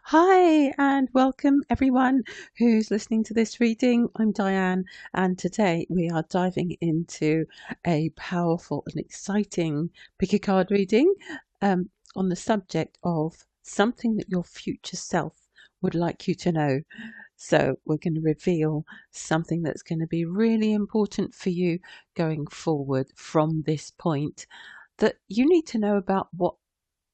Hi, and welcome everyone who's listening to this reading. I'm Diane, and today we are diving into a powerful and exciting pick a card reading on the subject of something that your future self would like you to know. So, we're going to reveal something that's going to be really important for you going forward from this point that you need to know about what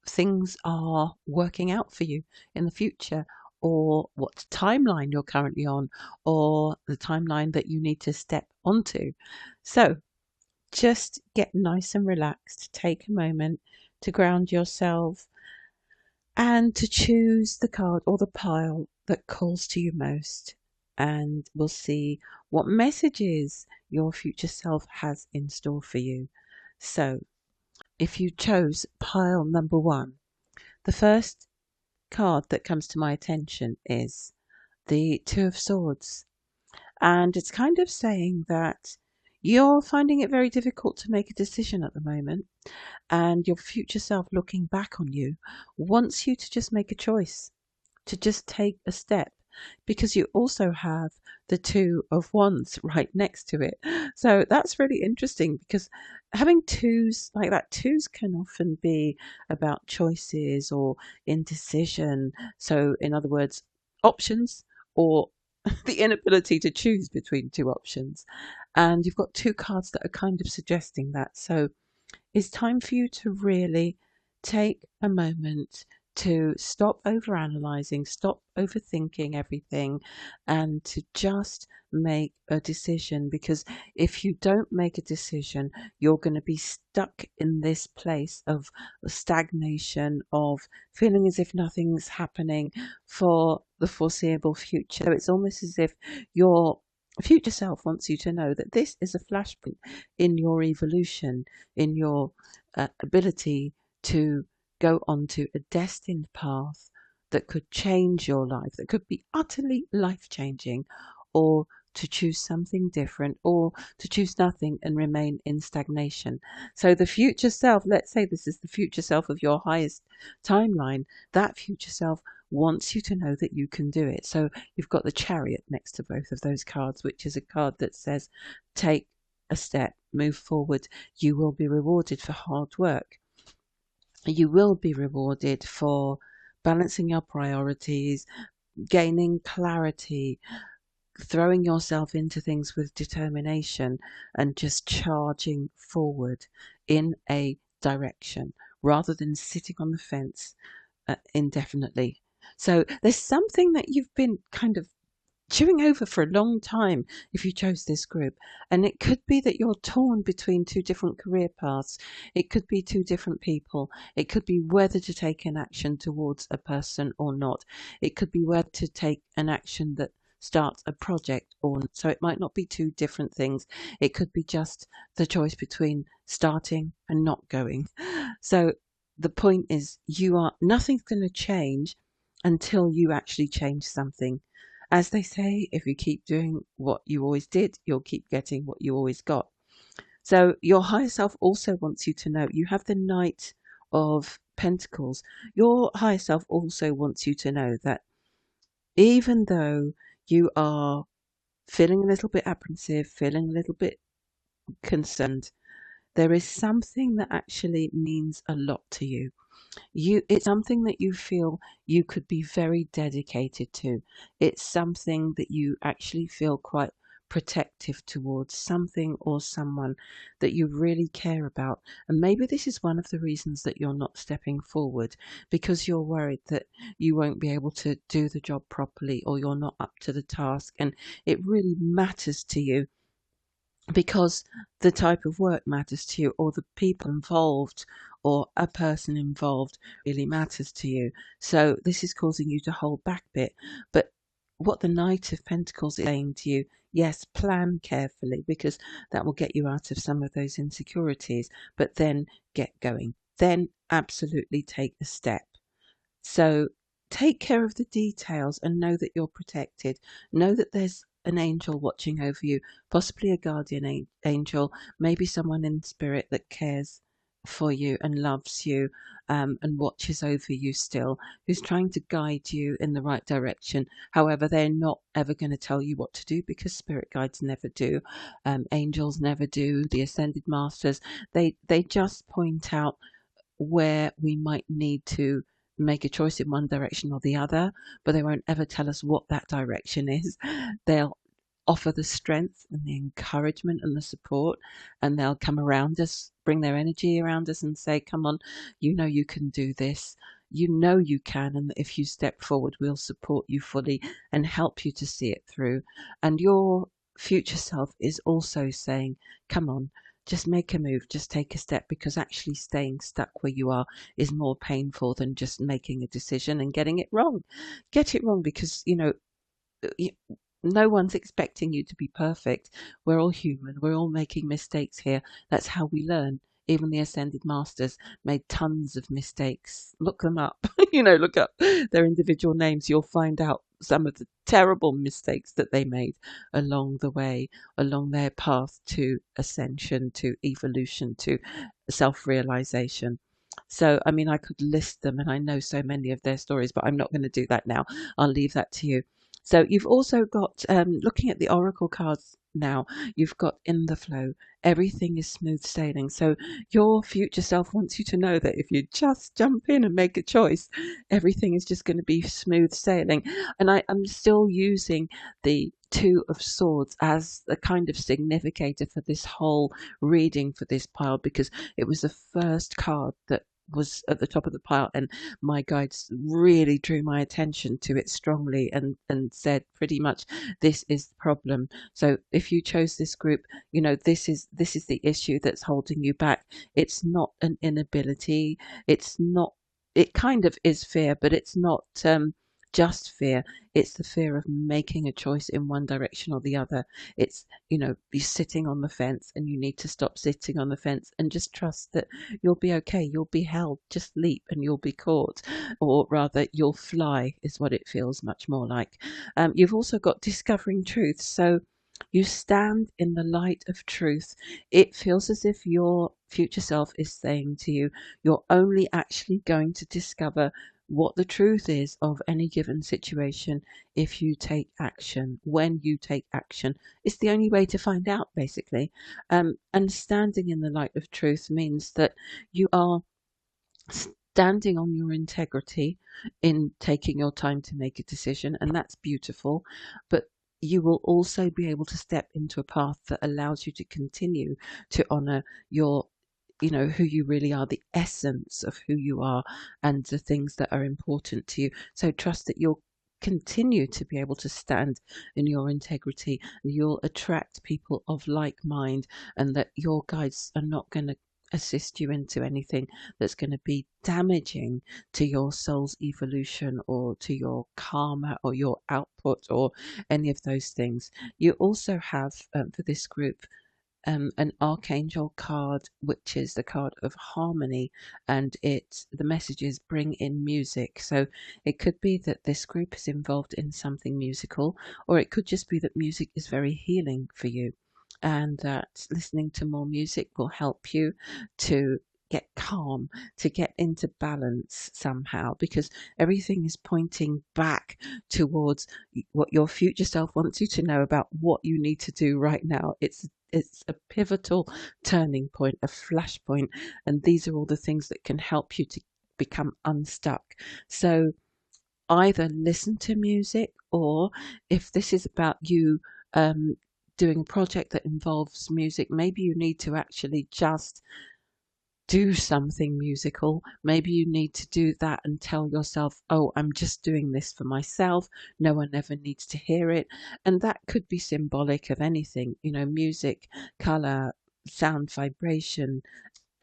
things are working out for you in the future, or what timeline you're currently on, or the timeline that you need to step onto. So just get nice and relaxed, take a moment to ground yourself and to choose the card or the pile that calls to you most. And we'll see what messages your future self has in store for you. So if you chose pile number one, the first card that comes to my attention is the Two of Swords. And it's kind of saying that you're finding it very difficult to make a decision at the moment, and your future self looking back on you wants you to just make a choice, to just take a step, because you also have the Two of Wands right next to it. So that's really interesting, because having twos like that, twos can often be about choices or indecision. So, in other words, options, or the inability to choose between two options. And you've got two cards that are kind of suggesting that. So it's time for you to really take a moment to stop overanalyzing, stop overthinking everything, and to just make a decision. Because if you don't make a decision, you're going to be stuck in this place of stagnation, of feeling as if nothing's happening for the foreseeable future. So it's almost as if your future self wants you to know that this is a flashpoint in your evolution, in your ability to go onto a destined path that could change your life, that could be utterly life changing, or to choose something different, or to choose nothing and remain in stagnation. So, the future self, let's say this is the future self of your highest timeline, that future self wants you to know that you can do it. So, you've got the Chariot next to both of those cards, which is a card that says, take a step, move forward. You will be rewarded for hard work. You will be rewarded for balancing your priorities, gaining clarity, throwing yourself into things with determination, and just charging forward in a direction rather than sitting on the fence indefinitely. So there's something that you've been kind of chewing over for a long time if you chose this group. And it could be that you're torn between two different career paths. It could be two different people. It could be whether to take an action towards a person or not. It could be whether to take an action that starts a project or not. So it might not be two different things. It could be just the choice between starting and not going. So the point is, nothing's going to change until you actually change something. As they say, if you keep doing what you always did, you'll keep getting what you always got. So your higher self also wants you to know you have the Knight of Pentacles. Your higher self also wants you to know that even though you are feeling a little bit apprehensive, feeling a little bit concerned, there is something that actually means a lot to you. It's something that you feel you could be very dedicated to. It's something that you actually feel quite protective towards, something or someone that you really care about. And maybe this is one of the reasons that you're not stepping forward, because you're worried that you won't be able to do the job properly, or you're not up to the task, and it really matters to you because the type of work matters to you, or the people involved, or a person involved really matters to you. So this is causing you to hold back a bit. But what the Knight of Pentacles is saying to you, yes, plan carefully, because that will get you out of some of those insecurities, but then get going. Then absolutely take a step. So take care of the details and know that you're protected. Know that there's an angel watching over you, possibly a guardian angel, maybe someone in spirit that cares for you and loves you, and watches over you still, who's trying to guide you in the right direction. However, they're not ever going to tell you what to do, because spirit guides never do, angels never do, the ascended masters. They just point out where we might need to make a choice in one direction or the other, but they won't ever tell us what that direction is. They'll offer the strength and the encouragement and the support, and they'll come around us, bring their energy around us and say, come on, you know you can do this. You know you can, and if you step forward, we'll support you fully and help you to see it through. And your future self is also saying, come on, just make a move, just take a step, because actually staying stuck where you are is more painful than just making a decision and getting it wrong. Get it wrong, because, y- no one's expecting you to be perfect. We're all human. We're all making mistakes here. That's how we learn. Even the ascended masters made tons of mistakes. Look them up. Look up their individual names. You'll find out some of the terrible mistakes that they made along the way, along their path to ascension, to evolution, to self-realization. So, I mean, I could list them, and I know so many of their stories, but I'm not going to do that now. I'll leave that to you. So you've also got, looking at the oracle cards now, you've got in the flow. Everything is smooth sailing. So your future self wants you to know that if you just jump in and make a choice, everything is just going to be smooth sailing. And I'm still using the Two of Swords as a kind of significator for this whole reading for this pile, because it was the first card that was at the top of the pile, and my guides really drew my attention to it strongly, and said pretty much, this is the problem. So if you chose this group, this is the issue that's holding you back. It's not an inability. It's not, it kind of is fear, but it's not just fear. It's the fear of making a choice in one direction or the other. It's, you're sitting on the fence, and you need to stop sitting on the fence and just trust that you'll be okay. You'll be held. Just leap and you'll be caught. Or rather, you'll fly, is what it feels much more like. You've also got discovering truth. So you stand in the light of truth. It feels as if your future self is saying to you, you're only actually going to discover what the truth is of any given situation if you take action. When you take action, it's the only way to find out, basically. And standing in the light of truth means that you are standing on your integrity in taking your time to make a decision, and that's beautiful. But you will also be able to step into a path that allows you to continue to honor your, who you really are, the essence of who you are, and the things that are important to you. So trust that you'll continue to be able to stand in your integrity. You'll attract people of like mind, and that your guides are not going to assist you into anything that's going to be damaging to your soul's evolution, or to your karma, or your output, or any of those things. You also have, for this group, an archangel card, which is the card of harmony, and the message is bring in music. So it could be that this group is involved in something musical, or it could just be that music is very healing for you, and that listening to more music will help you to get calm, to get into balance somehow, because everything is pointing back towards what your future self wants you to know about what you need to do right now. It's a pivotal turning point, a flashpoint, and these are all the things that can help you to become unstuck. So either listen to music, or if this is about you doing a project that involves music, maybe you need to actually just do something musical. Maybe you need to do that and tell yourself, oh, I'm just doing this for myself. No one ever needs to hear it. And that could be symbolic of anything, music, color, sound, vibration,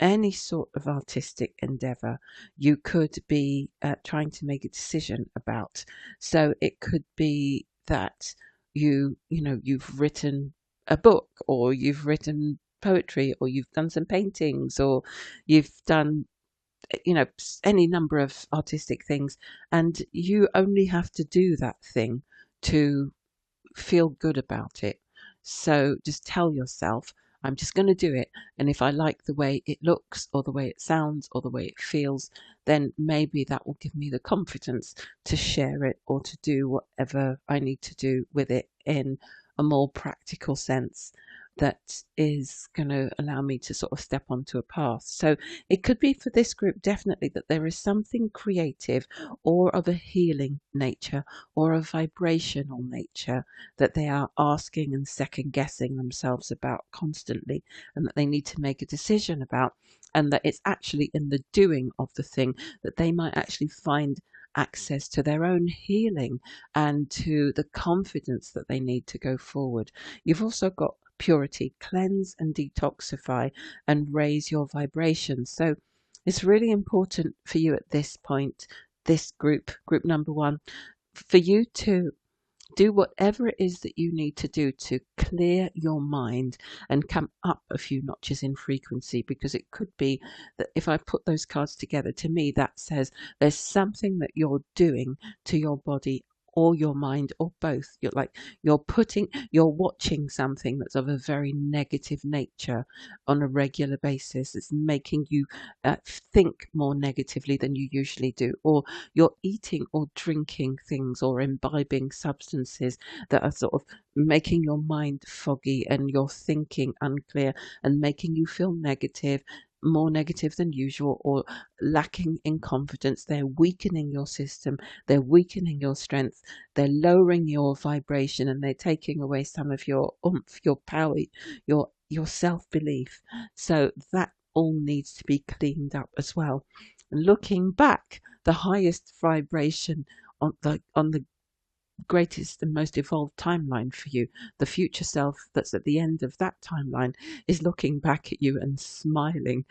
any sort of artistic endeavor you could be trying to make a decision about. So it could be that you've written a book, or you've written poetry, or you've done some paintings, or you've done any number of artistic things, and you only have to do that thing to feel good about it. So just tell yourself, I'm just going to do it. And if I like the way it looks or the way it sounds or the way it feels, then maybe that will give me the confidence to share it or to do whatever I need to do with it in a more practical sense that is going to allow me to sort of step onto a path. So it could be for this group definitely that there is something creative or of a healing nature or a vibrational nature that they are asking and second guessing themselves about constantly, and that they need to make a decision about, and that it's actually in the doing of the thing that they might actually find access to their own healing and to the confidence that they need to go forward. You've also got purity, cleanse and detoxify and raise your vibrations. So it's really important for you at this point, this group number one, for you to do whatever it is that you need to do to clear your mind and come up a few notches in frequency, because it could be that if I put those cards together, to me that says there's something that you're doing to your body or your mind or both. You're watching something that's of a very negative nature on a regular basis. It's making you think more negatively than you usually do, or you're eating or drinking things or imbibing substances that are sort of making your mind foggy and your thinking unclear and making you feel negative, more negative than usual, or lacking in confidence. They're weakening your system, they're weakening your strength, they're lowering your vibration, and they're taking away some of your oomph, your power, your self-belief. So that all needs to be cleaned up as well. Looking back, the highest vibration on the greatest and most evolved timeline for you, the future self that's at the end of that timeline, is looking back at you and smiling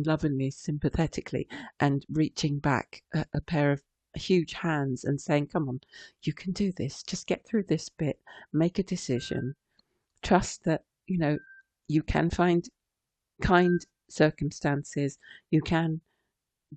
lovingly, sympathetically, and reaching back a pair of huge hands and saying, come on, you can do this, just get through this bit, make a decision, trust that you can find kind circumstances, you can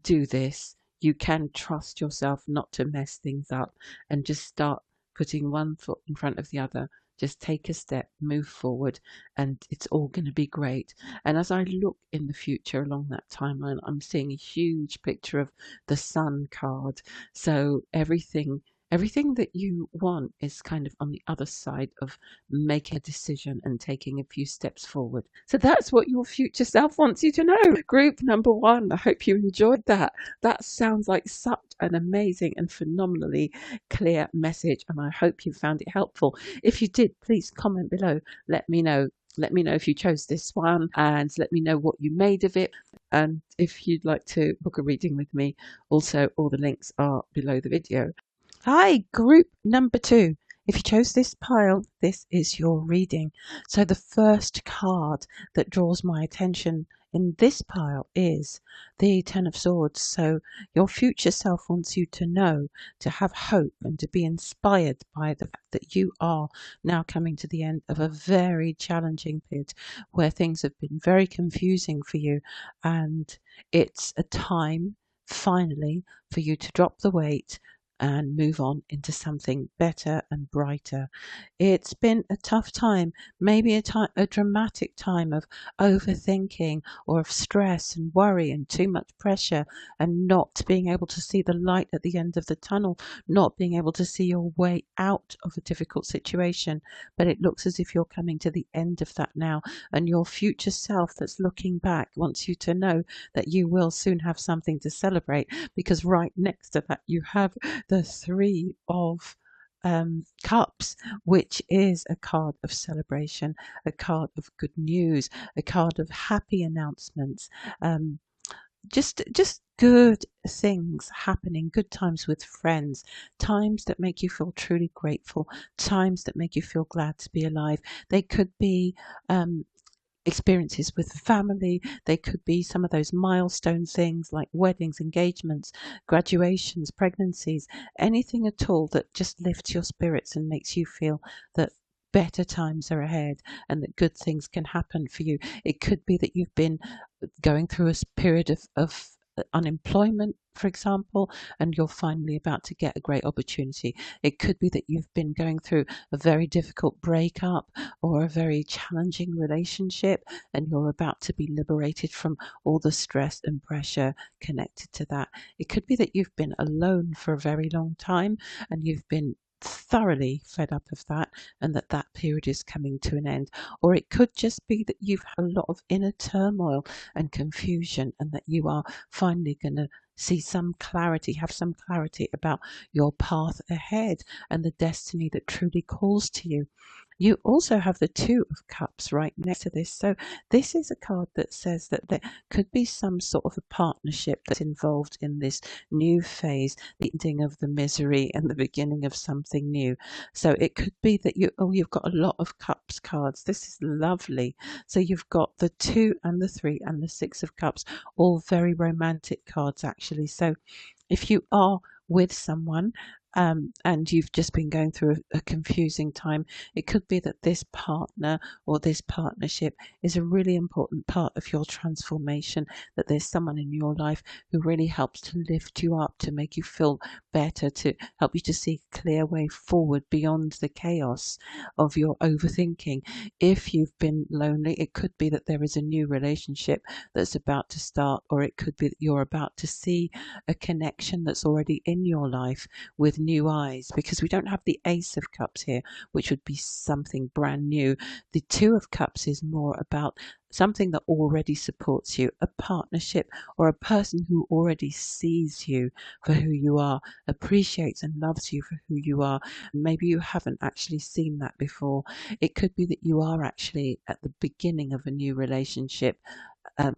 do this, you can trust yourself not to mess things up, and just start putting one foot in front of the other. Just take a step, move forward, and it's all going to be great. And as I look in the future along that timeline, I'm seeing a huge picture of the Sun card. So everything that you want is kind of on the other side of making a decision and taking a few steps forward. So that's what your future self wants you to know. Group number one. I hope you enjoyed that. That sounds like such an amazing and phenomenally clear message, and I hope you found it helpful. If you did, please comment below. Let me know. Let me know if you chose this one, and let me know what you made of it. And if you'd like to book a reading with me, also all the links are below the video. Hi, group number two. If you chose this pile, this is your reading. So the first card that draws my attention in this pile is the Ten of Swords. So your future self wants you to know, to have hope, and to be inspired by the fact that you are now coming to the end of a very challenging period where things have been very confusing for you, and it's a time finally for you to drop the weight and move on into something better and brighter. It's been a tough time, maybe a dramatic time of overthinking or of stress and worry and too much pressure, and not being able to see the light at the end of the tunnel, not being able to see your way out of a difficult situation. But it looks as if you're coming to the end of that now, and your future self that's looking back wants you to know that you will soon have something to celebrate, because right next to that you have the Three of Cups, which is a card of celebration, a card of good news, a card of happy announcements, just good things happening, good times with friends, times that make you feel truly grateful, times that make you feel glad to be alive. They could be experiences with family. They could be some of those milestone things like weddings, engagements, graduations, pregnancies, anything at all that just lifts your spirits and makes you feel that better times are ahead and that good things can happen for you. It could be that you've been going through a period of unemployment, for example, and you're finally about to get a great opportunity. It could be that you've been going through a very difficult breakup or a very challenging relationship, and you're about to be liberated from all the stress and pressure connected to that. It could be that you've been alone for a very long time and you've been thoroughly fed up of that, and that period is coming to an end. Or it could just be that you've had a lot of inner turmoil and confusion, and that you are finally going to see some clarity, have some clarity about your path ahead and the destiny that truly calls to you. You also have the Two of Cups right next to this. So this is a card that says that there could be some sort of a partnership that's involved in this new phase, the ending of the misery and the beginning of something new. So it could be that you've got a lot of Cups cards. This is lovely. So you've got the 2 and the 3 and the 6 of Cups, all very romantic cards actually. So if you are with someone, and you've just been going through a confusing time, it could be that this partner or this partnership is a really important part of your transformation, that there's someone in your life who really helps to lift you up, to make you feel better, to help you to see a clear way forward beyond the chaos of your overthinking. If you've been lonely, it could be that there is a new relationship that's about to start, or it could be that you're about to see a connection that's already in your life with new eyes, because we don't have the Ace of Cups here, which would be something brand new. The Two of Cups is more about something that already supports you, a partnership or a person who already sees you for who you are, appreciates and loves you for who you are. Maybe you haven't actually seen that before. It could be that you are actually at the beginning of a new relationship. Um,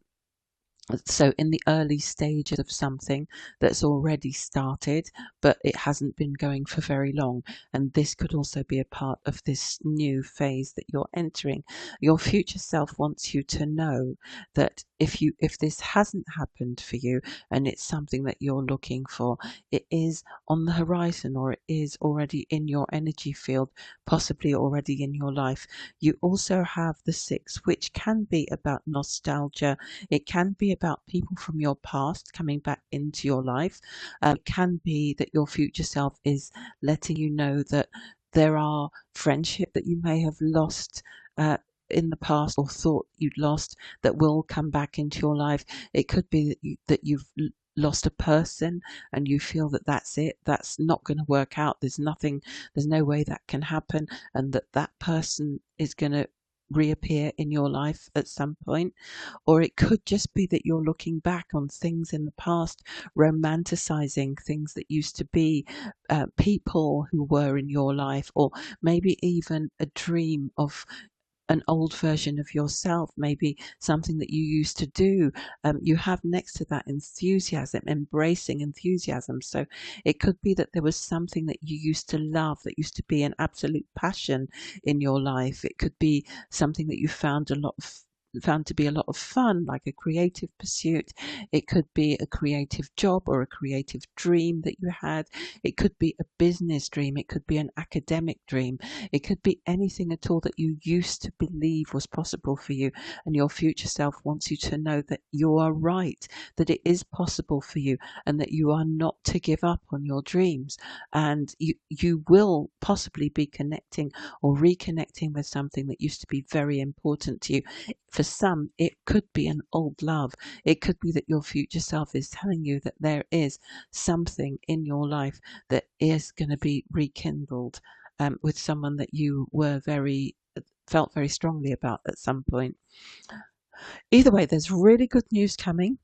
so in the early stages of something that's already started, but it hasn't been going for very long. And this could also be a part of this new phase that you're entering. Your future self wants you to know that if this hasn't happened for you and it's something that you're looking for, it is on the horizon, or it is already in your energy field, possibly already in your life. You also have the 6, which can be about nostalgia. It can be about people from your past coming back into your life. It can be that your future self is letting you know that there are friendship that you may have lost in the past, or thought you'd lost, that will come back into your life. It could be that you've lost a person and you feel that that's it, that's not going to work out, there's no way that can happen, and that person is going to reappear in your life at some point. Or it could just be that you're looking back on things in the past, romanticizing things that used to be, people who were in your life, or maybe even a dream of an old version of yourself, maybe something that you used to do. You have next to that enthusiasm, embracing enthusiasm. So it could be that there was something that you used to love, that used to be an absolute passion in your life. It could be something that you found to be a lot of fun, like a creative pursuit. It could be a creative job or a creative dream that you had. It could be a business dream. It could be an academic dream. It could be anything at all that you used to believe was possible for you. And your future self wants you to know that you are right, that it is possible for you, and that you are not to give up on your dreams. And you will possibly be connecting or reconnecting with something that used to be very important to you. For some, it could be an old love. It could be that your future self is telling you that there is something in your life that is going to be rekindled, with someone that you felt very strongly about at some point. Either way, there's really good news coming.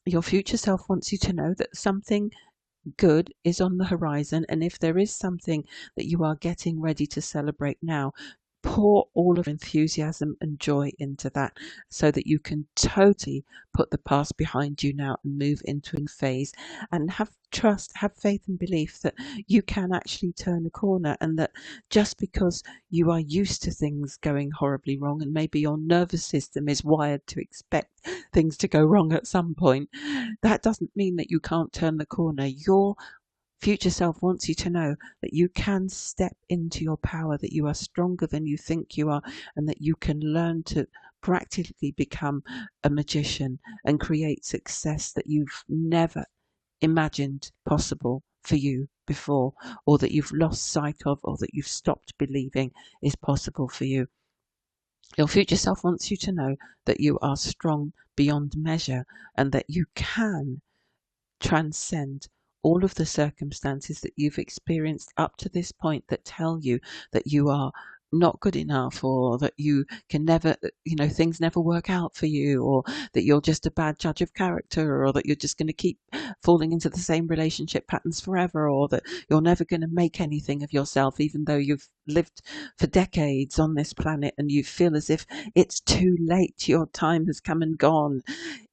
Your future self wants you to know that something good is on the horizon, and if there is something that you are getting ready to celebrate now, pour all of enthusiasm and joy into that, so that you can totally put the past behind you now and move into a new phase, and have trust, have faith and belief that you can actually turn a corner, and that just because you are used to things going horribly wrong, and maybe your nervous system is wired to expect things to go wrong at some point, that doesn't mean that you can't turn the corner. Your future self wants you to know that you can step into your power, that you are stronger than you think you are, and that you can learn to practically become a magician and create success that you've never imagined possible for you before, or that you've lost sight of, or that you've stopped believing is possible for you. Your future self wants you to know that you are strong beyond measure and that you can transcend all of the circumstances that you've experienced up to this point that tell you that you are not good enough, or that you can never, things never work out for you, or that you're just a bad judge of character, or that you're just going to keep falling into the same relationship patterns forever, or that you're never going to make anything of yourself, even though you've lived for decades on this planet and you feel as if it's too late, your time has come and gone.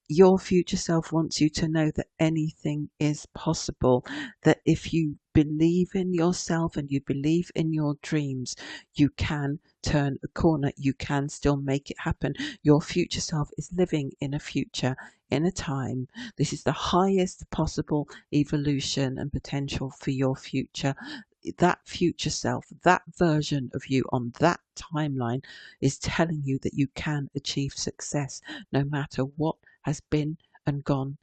Your future self wants you to know that anything is possible, that if you believe in yourself and you believe in your dreams, you can turn a corner. You can still make it happen. Your future self is living in a future, in a time. This is the highest possible evolution and potential for your future. That future self, that version of you on that timeline, is telling you that you can achieve success no matter what has been and gone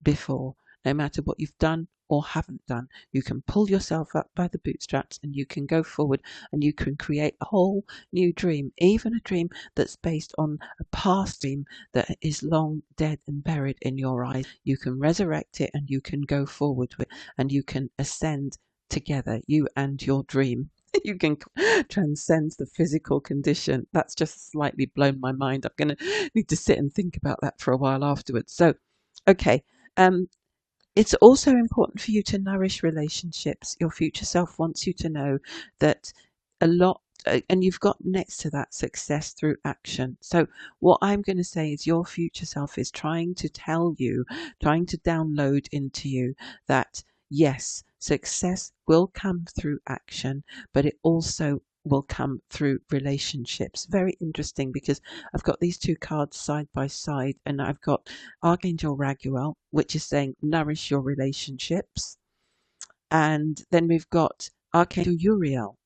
before. No matter what you've done or haven't done, you can pull yourself up by the bootstraps and you can go forward and you can create a whole new dream, even a dream that's based on a past dream that is long dead and buried in your eyes. You can resurrect it and you can go forward with it, and you can ascend together, you and your dream. You can transcend the physical condition. That's just slightly blown my mind. I'm going to need to sit and think about that for a while afterwards. So, okay. It's also important for you to nourish relationships. Your future self wants you to know that a lot, and you've got next to that success through action. So what I'm going to say is your future self is trying to tell you, trying to download into you that yes, success will come through action, but it also will come through relationships. Very interesting, because I've got these two cards side by side, and I've got Archangel Raguel, which is saying nourish your relationships. And then we've got Archangel Uriel,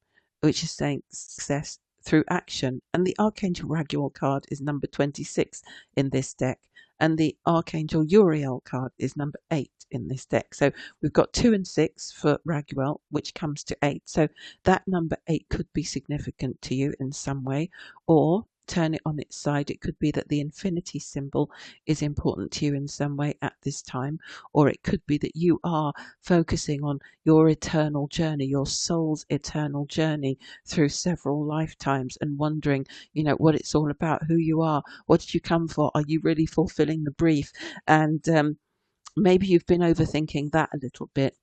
which is saying success through action. And the Archangel Raguel card is number 26 in this deck. And the Archangel Uriel card is number 8 in this deck. So we've got 2 and 6 for Raguel, which comes to 8. So that number 8 could be significant to you in some way, or turn it on its side. It could be that the infinity symbol is important to you in some way at this time, or it could be that you are focusing on your eternal journey, your soul's eternal journey through several lifetimes, and wondering, what it's all about, who you are, what did you come for, are you really fulfilling the brief? And maybe you've been overthinking that a little bit,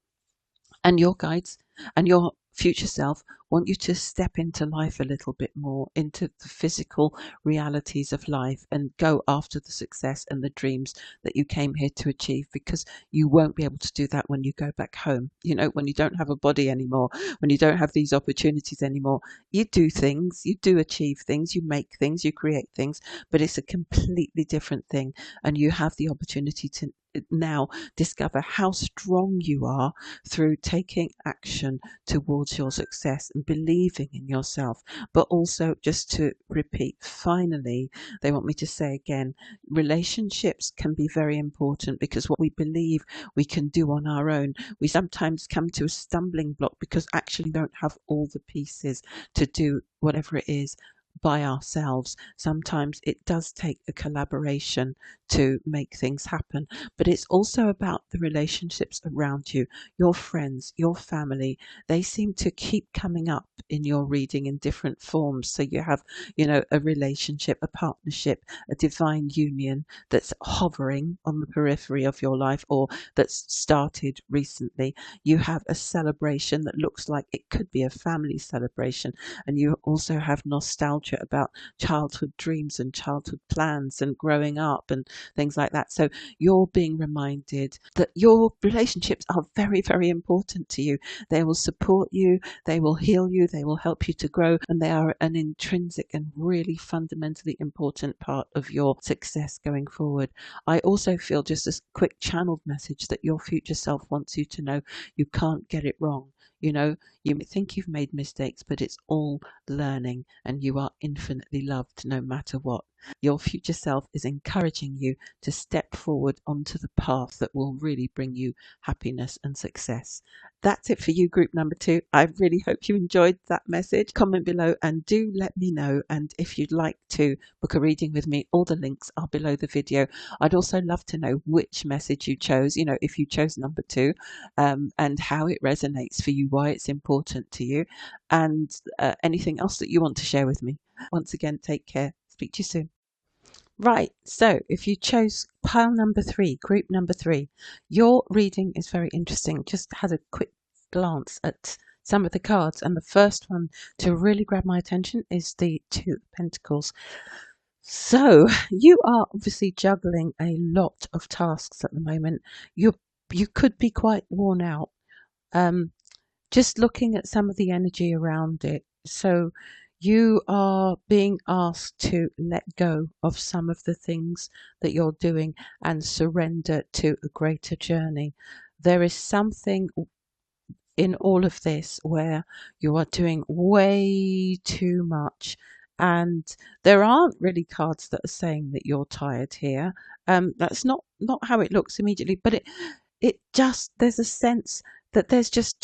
and your guides and your future self want you to step into life a little bit more, into the physical realities of life, and go after the success and the dreams that you came here to achieve, because you won't be able to do that when you go back home. When you don't have a body anymore, when you don't have these opportunities anymore, you do things, you do achieve things, you make things, you create things, but it's a completely different thing. And you have the opportunity to now discover how strong you are through taking action towards your success and believing in yourself. But also, just to repeat, finally, they want me to say again, relationships can be very important, because what we believe we can do on our own, we sometimes come to a stumbling block because actually don't have all the pieces to do whatever it is by ourselves. Sometimes it does take a collaboration to make things happen, but it's also about the relationships around you, your friends, your family. They seem to keep coming up in your reading in different forms. So you have, a relationship, a partnership, a divine union that's hovering on the periphery of your life, or that's started recently. You have a celebration that looks like it could be a family celebration, and you also have nostalgia about childhood dreams and childhood plans and growing up and things like that. So you're being reminded that your relationships are very, very important to you. They will support you, they will heal you, they will help you to grow, and they are an intrinsic and really fundamentally important part of your success going forward. I also feel, just a quick channeled message, that your future self wants you to know you can't get it wrong. You may think you've made mistakes, but it's all learning, and you are infinitely loved no matter what. Your future self is encouraging you to step forward onto the path that will really bring you happiness and success. That's it for you, group number 2. I really hope you enjoyed that message. Comment below and do let me know. And if you'd like to book a reading with me, all the links are below the video. I'd also love to know which message you chose, if you chose number 2, and how it resonates for you, why it's important to you, and anything else that you want to share with me. Once again, take care. Speak to you soon. Right, so if you chose pile number 3, group number 3, your reading is very interesting. Just had a quick glance at some of the cards, and the first one to really grab my attention is the Two of Pentacles. So you are obviously juggling a lot of tasks at the moment. You could be quite worn out. Just looking at some of the energy around it. So you are being asked to let go of some of the things that you're doing and surrender to a greater journey. There is something in all of this where you are doing way too much, and there aren't really cards that are saying that you're tired here. That's not how it looks immediately, but it just, there's a sense that there's just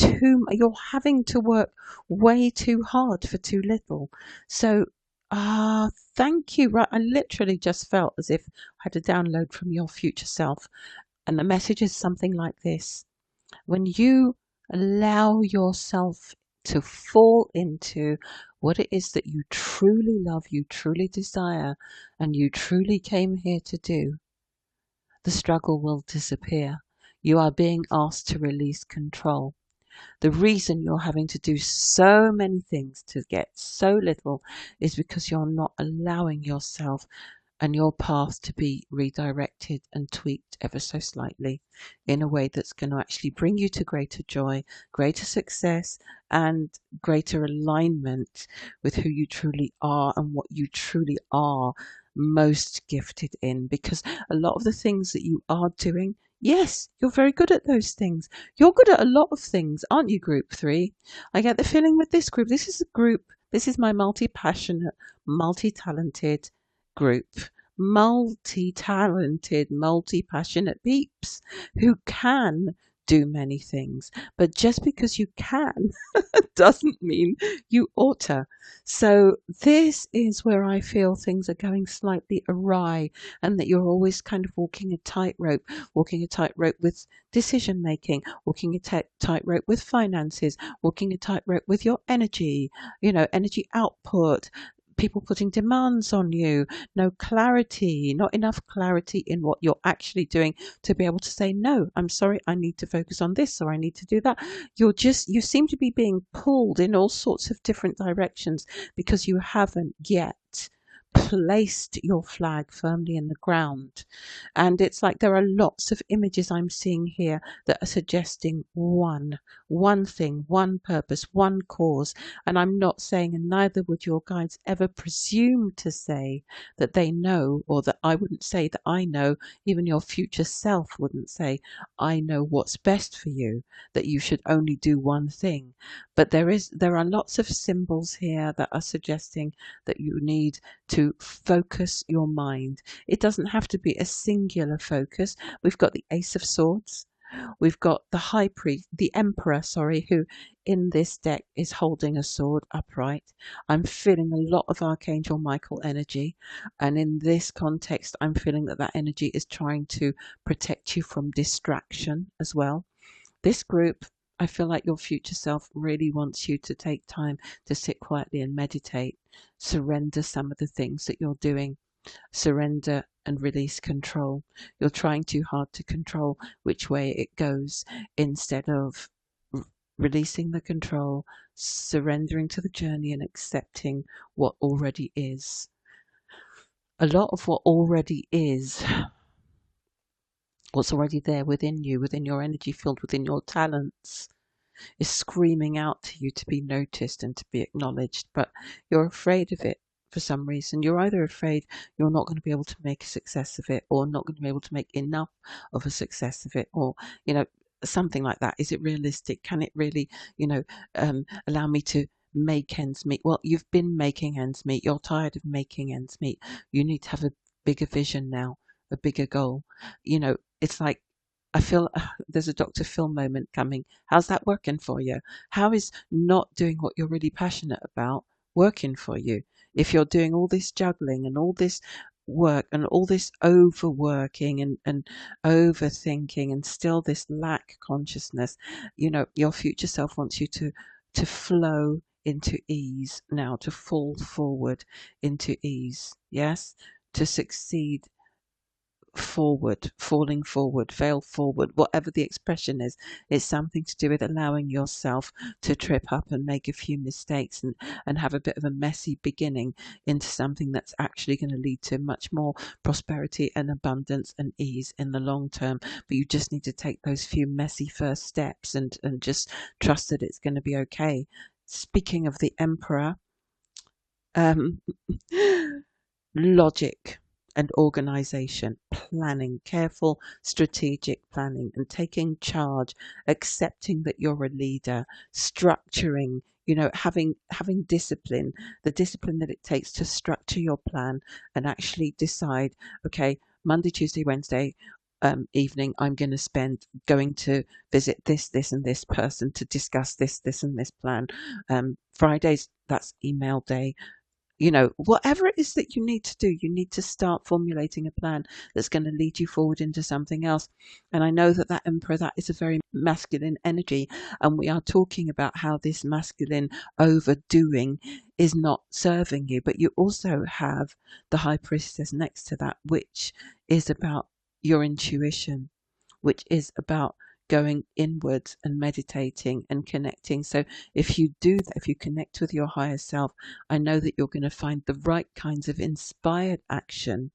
you're having to work way too hard for too little. So thank you. Right, I literally just felt as if I had a download from your future self, and the message is something like this: when you allow yourself to fall into what it is that you truly love, you truly desire, and you truly came here to do, the struggle will disappear. You are being asked to release control. The reason you're having to do so many things to get so little is because you're not allowing yourself and your path to be redirected and tweaked ever so slightly in a way that's going to actually bring you to greater joy, greater success, and greater alignment with who you truly are and what you truly are most gifted in. Because a lot of the things that you are doing, yes, you're very good at those things. You're good at a lot of things, aren't you, group 3? I get the feeling with this group, this is a group, this is my multi-passionate, multi-talented group, multi-talented, multi-passionate peeps who can do many things. But just because you can doesn't mean you ought to. So this is where I feel things are going slightly awry, and that you're always kind of walking a tightrope with decision making, walking a tightrope with finances, walking a tightrope with your energy, energy output, people putting demands on you, no clarity, not enough clarity in what you're actually doing to be able to say, no, I'm sorry, I need to focus on this, or I need to do that. You seem to be being pulled in all sorts of different directions because you haven't yet placed your flag firmly in the ground. And it's like there are lots of images I'm seeing here that are suggesting one thing, one purpose, one cause. And I'm not saying, and neither would your guides ever presume to say that they know, or that I wouldn't say that I know, even your future self wouldn't say, I know what's best for you, that you should only do one thing. But there are lots of symbols here that are suggesting that you need to focus your mind. It doesn't have to be a singular focus. We've got the Ace of Swords. We've got the High Priest, the Emperor, sorry, who in this deck is holding a sword upright. I'm feeling a lot of Archangel Michael energy. And in this context, I'm feeling that that energy is trying to protect you from distraction as well. This group, I feel like your future self really wants you to take time to sit quietly and meditate, surrender some of the things that you're doing, surrender and release control. You're trying too hard to control which way it goes instead of releasing the control, surrendering to the journey and accepting what already is. A lot of what already is, what's already there within you, within your energy field, within your talents, is screaming out to you to be noticed and to be acknowledged, but you're afraid of it for some reason. You're either afraid you're not going to be able to make a success of it, or not going to be able to make enough of a success of it, or, something like that. Is it realistic? Can it really, allow me to make ends meet. Well, you've been making ends meet. You're tired of making ends meet. You need to have a bigger vision now, a bigger goal. It's like, I feel there's a Dr. Phil moment coming. How's that working for you? How is not doing what you're really passionate about working for you? If you're doing all this juggling and all this work and all this overworking and overthinking and still this lack consciousness, your future self wants you to flow into ease now, to fall forward into ease. Yes, to succeed forward, falling forward, fail forward, whatever the expression is. It's something to do with allowing yourself to trip up and make a few mistakes and have a bit of a messy beginning into something that's actually going to lead to much more prosperity and abundance and ease in the long term. But you just need to take those few messy first steps and just trust that it's going to be okay. Speaking of the emperor, um, logic and organization, planning, careful strategic planning and taking charge, accepting that you're a leader, structuring, having discipline, the discipline that it takes to structure your plan and actually decide, okay, Monday, Tuesday, Wednesday, evening, I'm going to spend going to visit this and this person to discuss this and this plan. Fridays, that's email day. Whatever it is that you need to do, you need to start formulating a plan that's going to lead you forward into something else. And I know that emperor, that is a very masculine energy. And we are talking about how this masculine overdoing is not serving you. But you also have the high priestess next to that, which is about your intuition, which is about going inwards and meditating and connecting. So if you do that, if you connect with your higher self, I know that you're going to find the right kinds of inspired action.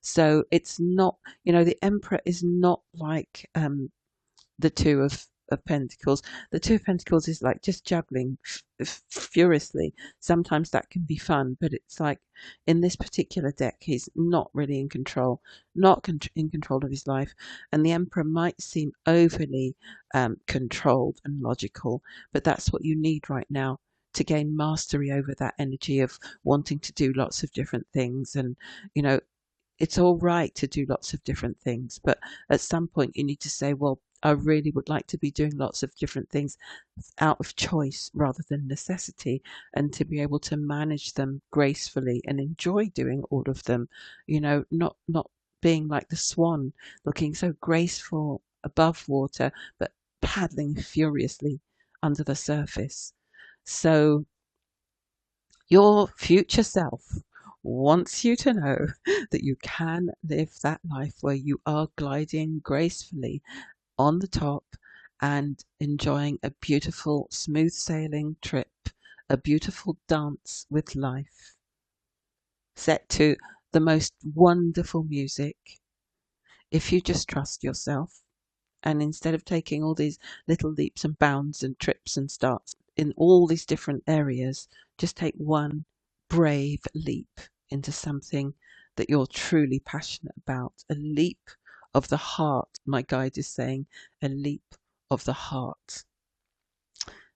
So it's not, the emperor is not like the two of pentacles. The two of pentacles is like just juggling furiously. Sometimes that can be fun, but it's like in this particular deck he's not really in control, not in control of his life, and the emperor might seem overly controlled and logical, but that's what you need right now to gain mastery over that energy of wanting to do lots of different things. And you know it's all right to do lots of different things, but at some point you need to say, well, I really would like to be doing lots of different things out of choice rather than necessity, and to be able to manage them gracefully and enjoy doing all of them, not being like the swan, looking so graceful above water, but paddling furiously under the surface. So your future self wants you to know that you can live that life where you are gliding gracefully on the top and enjoying a beautiful, smooth sailing trip, a beautiful dance with life, set to the most wonderful music. If you just trust yourself, and instead of taking all these little leaps and bounds and trips and starts in all these different areas, just take one brave leap into something that you're truly passionate about. A leap of the heart, my guide is saying, a leap of the heart.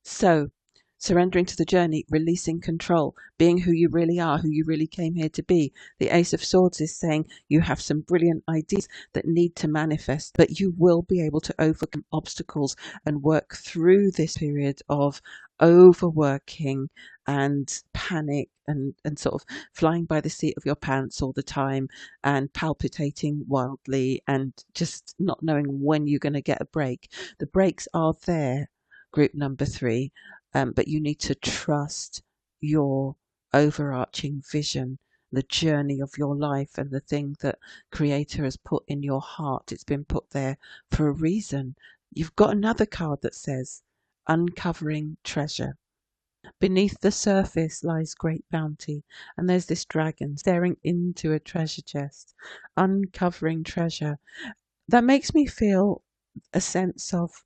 So, surrendering to the journey, releasing control, being who you really are, who you really came here to be. The Ace of Swords is saying you have some brilliant ideas that need to manifest, but you will be able to overcome obstacles and work through this period of overworking and panic and sort of flying by the seat of your pants all the time and palpitating wildly and just not knowing when you're going to get a break. The breaks are there, group number 3, but you need to trust your overarching vision, the journey of your life, and the thing that Creator has put in your heart. It's been put there for a reason. You've got another card that says uncovering treasure. Beneath the surface lies great bounty, and there's this dragon staring into a treasure chest, uncovering treasure. That makes me feel a sense of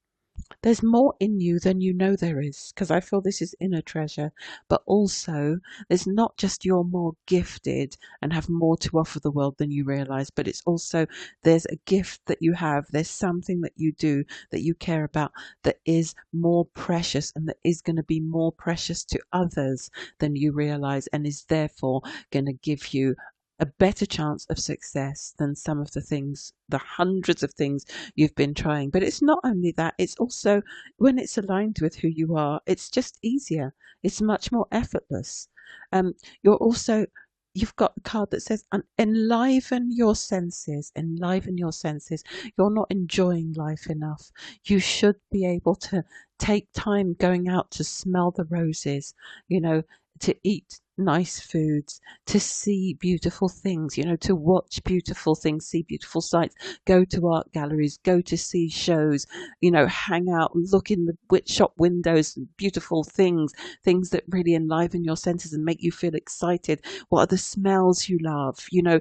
There's more in you than you know there is, because I feel this is inner treasure. But also, there's not just you're more gifted and have more to offer the world than you realize, but it's also there's a gift that you have. There's something that you do that you care about that is more precious and that is going to be more precious to others than you realize, and is therefore going to give you a better chance of success than some of the things, the hundreds of things you've been trying. But it's not only that, it's also when it's aligned with who you are, it's just easier. It's much more effortless. Um, you're also, you've got a card that says enliven your senses, enliven your senses. You're not enjoying life enough. You should be able to take time going out to smell the roses, you know, to eat nice foods, to see beautiful things, you know, to watch beautiful things, see beautiful sights, go to art galleries, go to see shows, you know, hang out, look in the wit shop windows, beautiful things, things that really enliven your senses and make you feel excited. What are the smells you love? You know,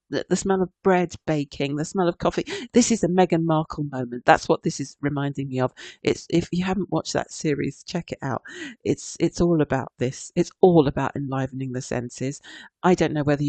the smell of bread baking, the smell of coffee. This is a Meghan Markle moment. That's what this is reminding me of. It's, if you haven't watched that series, check it out. It's all about this. It's all about enlivening the senses. I don't know whether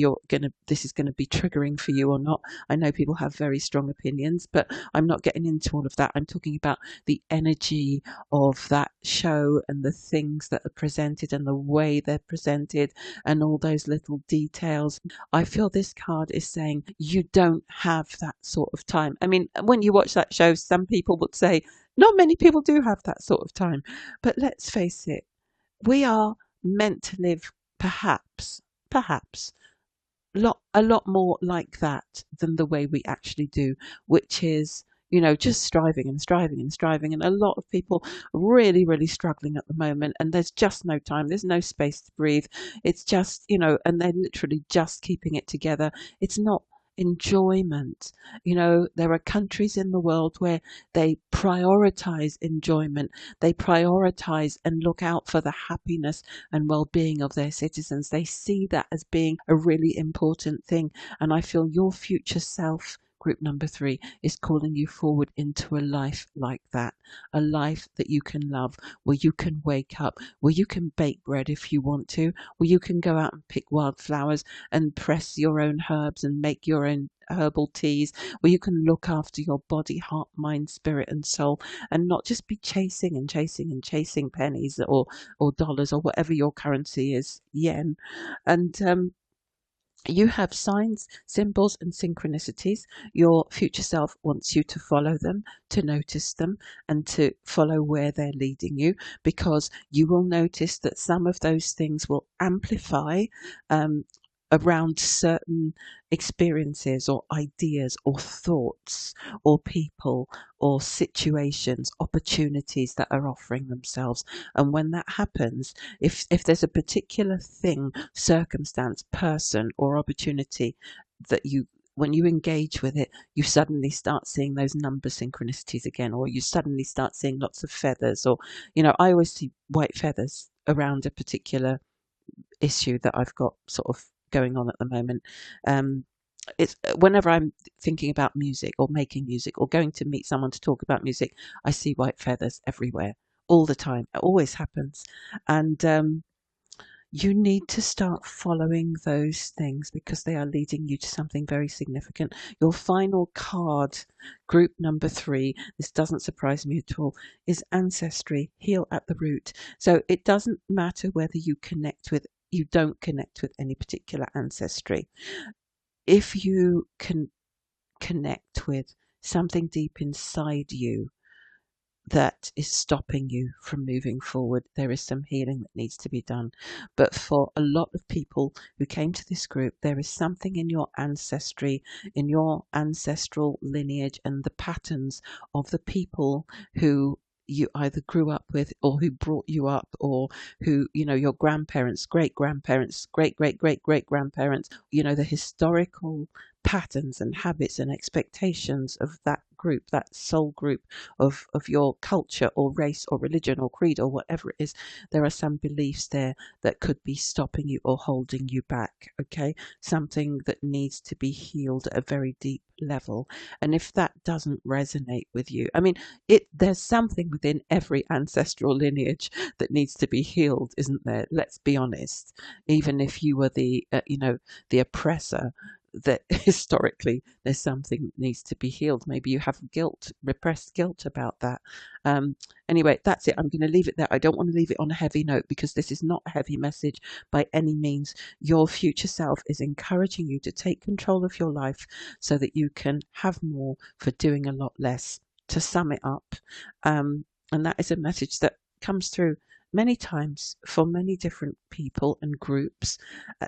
this is gonna be triggering for you or not. I know people have very strong opinions, but I'm not getting into all of that. I'm talking about the energy of that show and the things that are presented and the way they're presented and all those little details. I feel this card is saying you don't have that sort of time. I mean, when you watch that show, some people would say not many people do have that sort of time. But let's face it, we are meant to live perhaps a lot more like that than the way we actually do, which is, you know, just striving and striving and striving. And a lot of people really struggling at the moment, and there's just no time, there's no space to breathe. It's just, you know, and they're literally just keeping it together. It's not enjoyment. You know, there are countries in the world where they prioritize enjoyment, they prioritize and look out for the happiness and well-being of their citizens. They see that as being a really important thing. And I feel your future self, group number 3, is calling you forward into a life like that, a life that you can love, where you can wake up, where you can bake bread if you want to, where you can go out and pick wildflowers and press your own herbs and make your own herbal teas, where you can look after your body, heart, mind, spirit, and soul, and not just be chasing and chasing and chasing pennies or dollars or whatever your currency is, yen. And you have signs, symbols, and synchronicities. Your future self wants you to follow them, to notice them, and to follow where they're leading you, because you will notice that some of those things will amplify um, around certain experiences or ideas or thoughts or people or situations, opportunities that are offering themselves. And when that happens, if there's a particular thing, circumstance, person, or opportunity that you, when you engage with it, you suddenly start seeing those number synchronicities again, or you suddenly start seeing lots of feathers, or, you know, I always see white feathers around a particular issue that I've got sort of going on at the moment. Um, it's whenever I'm thinking about music or making music or going to meet someone to talk about music, I see white feathers everywhere all the time. It always happens. And you need to start following those things because they are leading you to something very significant. Your final card, group number 3, this doesn't surprise me at all, is ancestry, heal at the root. So it doesn't matter whether you don't connect with any particular ancestry. If you can connect with something deep inside you that is stopping you from moving forward, there is some healing that needs to be done. But for a lot of people who came to this group, there is something in your ancestry, in your ancestral lineage, and the patterns of the people who you either grew up with or who brought you up, or who, you know, your grandparents, great grandparents, great grandparents, you know, the historical patterns and habits and expectations of that group, that soul group of your culture or race or religion or creed or whatever it is. There are some beliefs there that could be stopping you or holding you back. Okay, something that needs to be healed at a very deep level. And if that doesn't resonate with you, I mean, there's something within every ancestral lineage that needs to be healed, isn't there? Let's be honest. Even if you were the oppressor, that historically there's something that needs to be healed. Maybe you have guilt, repressed guilt about that. Um, anyway, that's it. I'm going to leave it there. I don't want to leave it on a heavy note because this is not a heavy message by any means. Your future self is encouraging you to take control of your life so that you can have more for doing a lot less. To sum it up, and that is a message that comes through many times for many different people and groups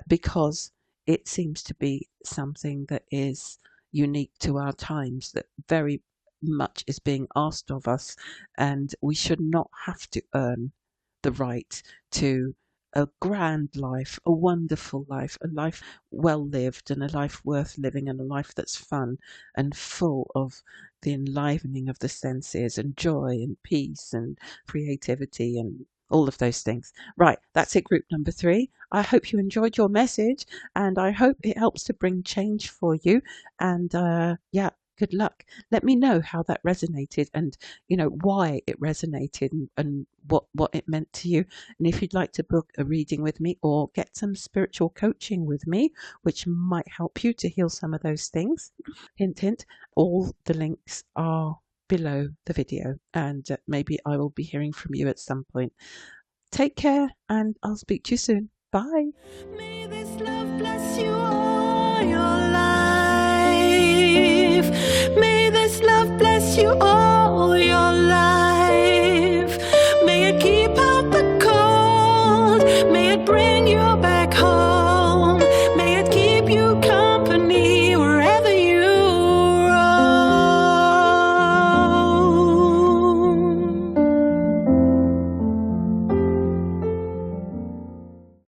because it seems to be something that is unique to our times, that very much is being asked of us, and we should not have to earn the right to a grand life, a wonderful life, a life well lived, and a life worth living, and a life that's fun and full of the enlivening of the senses and joy and peace and creativity and all of those things. Right, that's it, group number 3. I hope you enjoyed your message and I hope it helps to bring change for you. And yeah, good luck. Let me know how that resonated and why it resonated and what it meant to you. And if you'd like to book a reading with me or get some spiritual coaching with me, which might help you to heal some of those things, hint hint, all the links are below the video, and maybe I will be hearing from you at some point. Take care and I'll speak to you soon. Bye. May this love bless you all.